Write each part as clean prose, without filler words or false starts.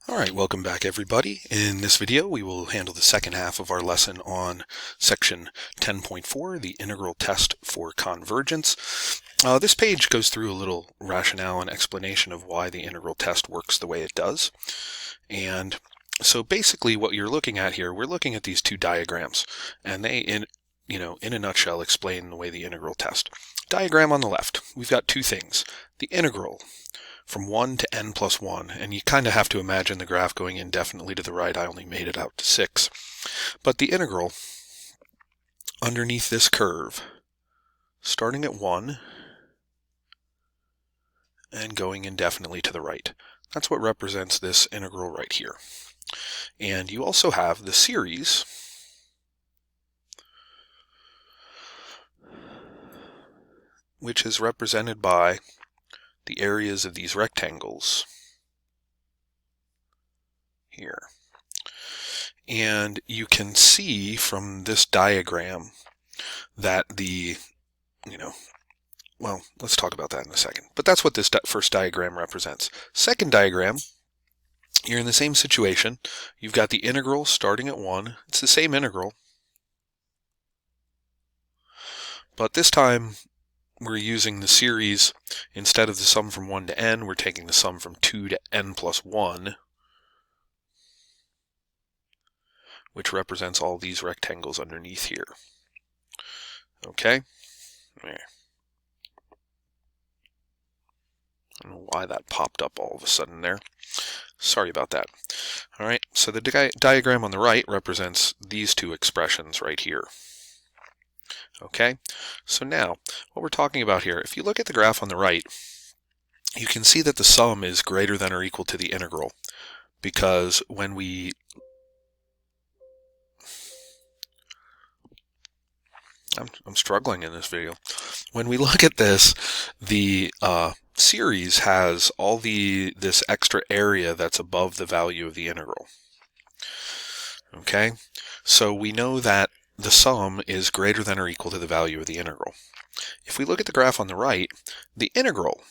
Alright, welcome back everybody. In this video we will handle the second half of our lesson on section 10.4, the integral test for convergence. This page goes through a little rationale and explanation of why the integral test works the way it does. And so basically what you're looking at here, we're looking at these two diagrams, and they in a nutshell explain the way the integral test. Diagram on the left, we've got two things. The integral from 1 to n plus 1, and you kind of have to imagine the graph going indefinitely to the right. I only made it out to 6. But the integral underneath this curve, starting at 1 and going indefinitely to the right. That's what represents this integral right here. And you also have the series which is represented by the areas of these rectangles here. And you can see from this diagram that well, let's talk about that in a second. But that's what this first diagram represents. Second diagram, you're in the same situation. You've got the integral starting at 1. It's the same integral, but this time we're using the series. Instead of the sum from 1 to n, we're taking the sum from 2 to n plus 1, which represents all these rectangles underneath here. Okay? There. I don't know why that popped up all of a sudden there. Sorry about that. Alright, so the diagram on the right represents these two expressions right here. Okay, so now what we're talking about here, if you look at the graph on the right, you can see that the sum is greater than or equal to the integral, because when I'm struggling in this video. When we look at this, the series has all this extra area that's above the value of the integral. Okay, so we know that the sum is greater than or equal to the value of the integral. If we look at the graph on the right, the integral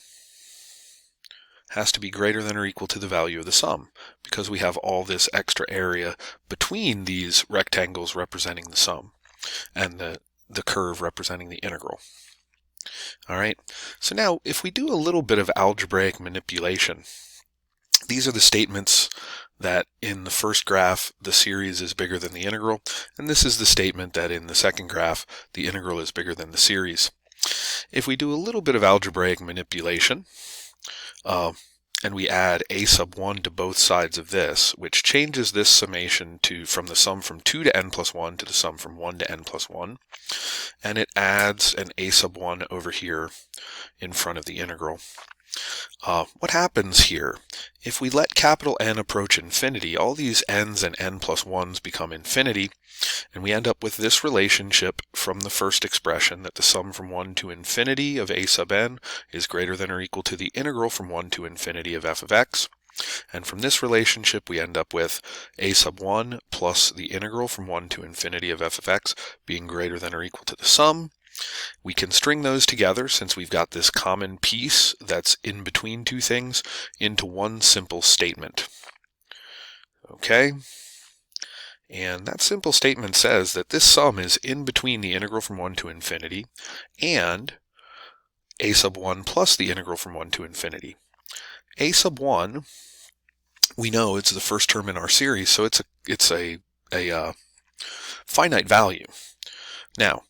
has to be greater than or equal to the value of the sum, because we have all this extra area between these rectangles representing the sum and the curve representing the integral. Alright, so now if we do a little bit of algebraic manipulation, these are the statements that in the first graph the series is bigger than the integral, and this is the statement that in the second graph the integral is bigger than the series. If we do a little bit of algebraic manipulation, and we add a sub 1 to both sides of this, which changes this summation from the sum from 2 to n plus 1 to the sum from 1 to n plus 1, and it adds an a sub 1 over here in front of the integral. What happens here? If we let capital N approach infinity, all these n's and n plus 1's become infinity, and we end up with this relationship from the first expression that the sum from 1 to infinity of a sub n is greater than or equal to the integral from 1 to infinity of f of x. And from this relationship we end up with a sub 1 plus the integral from 1 to infinity of f of x being greater than or equal to the sum. We can string those together, since we've got this common piece that's in between two things, into one simple statement. Okay? And that simple statement says that this sum is in between the integral from 1 to infinity and a sub 1 plus the integral from 1 to infinity. A sub 1, we know it's the first term in our series, so it's a finite value. Now,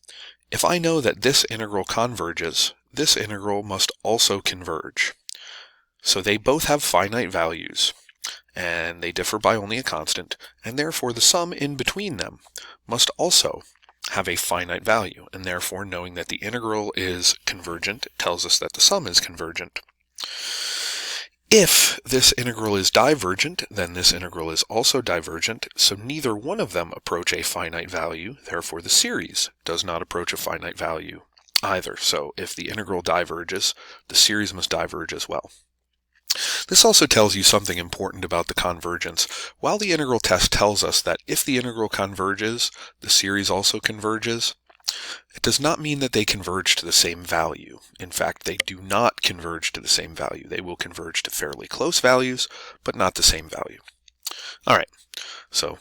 if I know that this integral converges, this integral must also converge. So they both have finite values, and they differ by only a constant, and therefore the sum in between them must also have a finite value, and therefore knowing that the integral is convergent tells us that the sum is convergent. If this integral is divergent, then this integral is also divergent, so neither one of them approach a finite value, therefore the series does not approach a finite value either. So if the integral diverges, the series must diverge as well. This also tells you something important about the convergence. While the integral test tells us that if the integral converges, the series also converges, it does not mean that they converge to the same value. In fact, they do not converge to the same value. They will converge to fairly close values, but not the same value. All right, so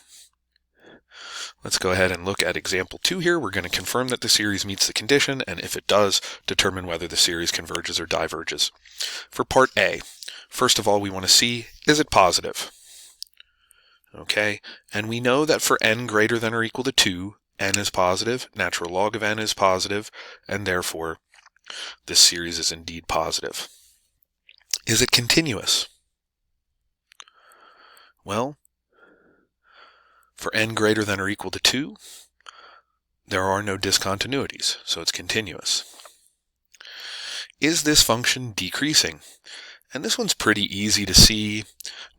let's go ahead and look at example 2 here. We're going to confirm that the series meets the condition, and if it does, determine whether the series converges or diverges. For part A, first of all, we want to see, is it positive? Okay, and we know that for n greater than or equal to 2, n is positive, natural log of n is positive, and therefore this series is indeed positive. Is it continuous? Well, for n greater than or equal to 2, there are no discontinuities, so it's continuous. Is this function decreasing? And this one's pretty easy to see.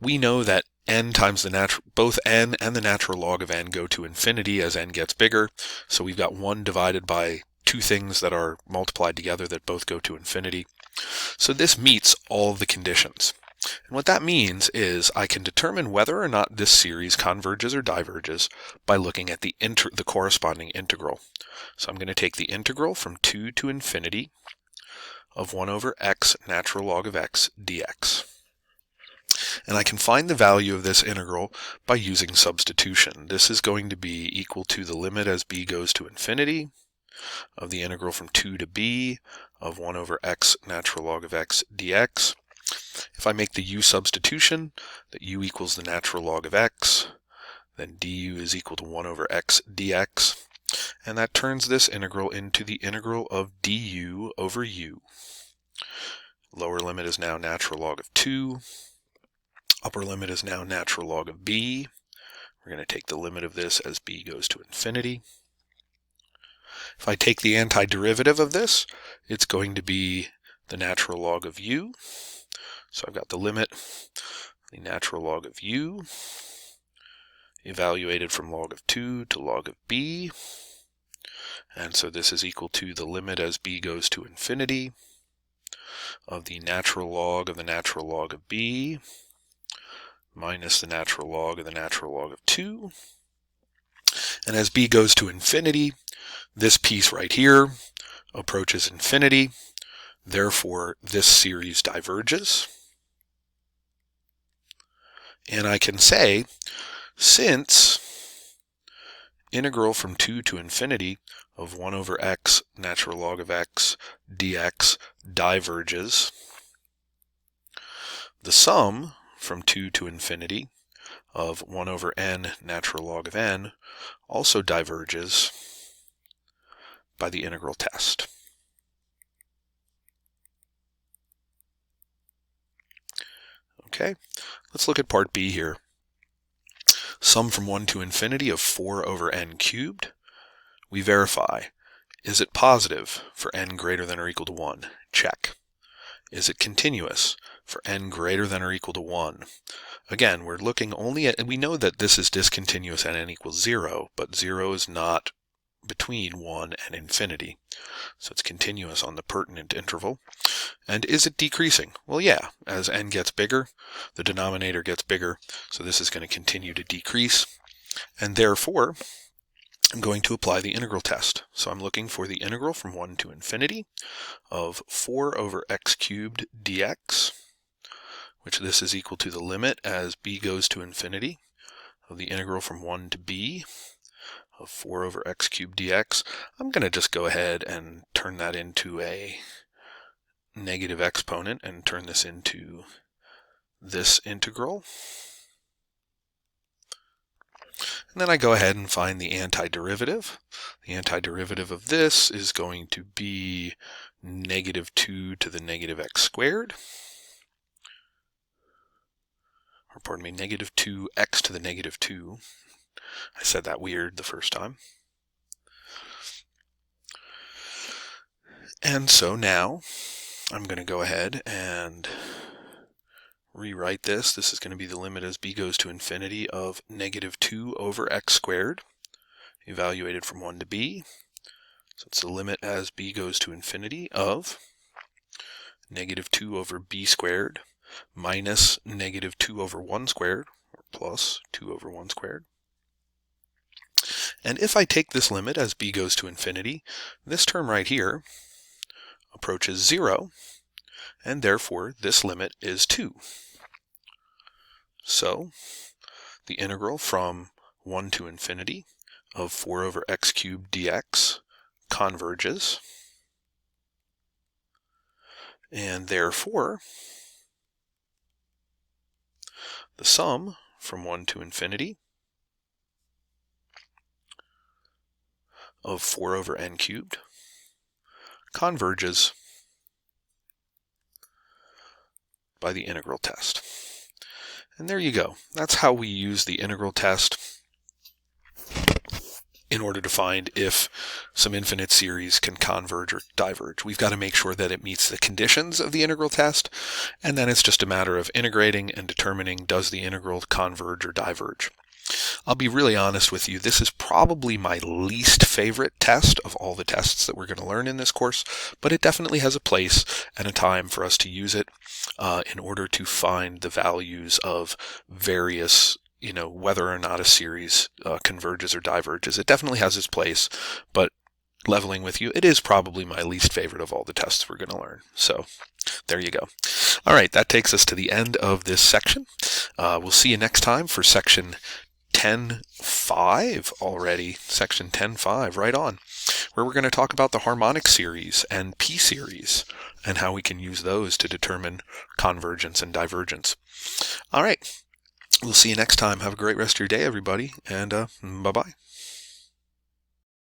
We know that n times both n and the natural log of n go to infinity as n gets bigger, so we've got 1 divided by 2 things that are multiplied together that both go to infinity. So this meets all of the conditions. And what that means is I can determine whether or not this series converges or diverges by looking at the corresponding integral. So I'm going to take the integral from 2 to infinity of 1 over x natural log of x dx. And I can find the value of this integral by using substitution. This is going to be equal to the limit as b goes to infinity of the integral from 2 to b of 1 over x natural log of x dx. If I make the u substitution, that u equals the natural log of x, then du is equal to 1 over x dx, and that turns this integral into the integral of du over u. Lower limit is now natural log of 2. Upper limit is now natural log of b. We're going to take the limit of this as b goes to infinity. If I take the antiderivative of this, it's going to be the natural log of u. So I've got the limit, the natural log of u, evaluated from log of 2 to log of b. And so this is equal to the limit as b goes to infinity of the natural log of b minus the natural log of 2. And as b goes to infinity, this piece right here approaches infinity. Therefore, this series diverges. And I can say, since integral from 2 to infinity of 1 over x natural log of x dx diverges, the sum from 2 to infinity of 1 over n natural log of n also diverges by the integral test. Okay, let's look at part B here. Sum from 1 to infinity of 4 over n cubed. We verify, is it positive for n greater than or equal to 1? Check. Is it continuous for n greater than or equal to 1? Again, we're looking only at, and we know that this is discontinuous at n equals 0, but 0 is not between 1 and infinity. So it's continuous on the pertinent interval. And is it decreasing? Well, yeah, as n gets bigger, the denominator gets bigger, so this is going to continue to decrease. And therefore, I'm going to apply the integral test. So I'm looking for the integral from 1 to infinity of 4 over x cubed dx, which this is equal to the limit as b goes to infinity of the integral from 1 to b of 4 over x cubed dx. I'm going to just go ahead and turn that into a negative exponent and turn this into this integral. And then I go ahead and find the antiderivative. The antiderivative of this is going to be negative 2 to the negative x squared. Or pardon me, negative 2x to the negative 2. I said that weird the first time. And so now I'm going to go ahead and rewrite this. This is going to be the limit as b goes to infinity of negative 2 over x squared, evaluated from 1 to b. So it's the limit as b goes to infinity of negative 2 over b squared minus negative 2 over 1 squared, or plus 2 over 1 squared. And if I take this limit as b goes to infinity, this term right here approaches 0, and therefore this limit is 2. So the integral from 1 to infinity of 4 over x cubed dx converges, and therefore the sum from 1 to infinity of 4 over n cubed converges by the integral test. And there you go. That's how we use the integral test in order to find if some infinite series can converge or diverge. We've got to make sure that it meets the conditions of the integral test, and then it's just a matter of integrating and determining, does the integral converge or diverge. I'll be really honest with you, this is probably my least favorite test of all the tests that we're going to learn in this course, but it definitely has a place and a time for us to use it in order to find the values of various, whether or not a series converges or diverges. It definitely has its place, but leveling with you, it is probably my least favorite of all the tests we're going to learn. So there you go. All right, that takes us to the end of this section. We'll see you next time for section 10.5 already, section 10.5, right on, where we're going to talk about the harmonic series and p-series and how we can use those to determine convergence and divergence. All right, we'll see you next time. Have a great rest of your day, everybody, and bye-bye.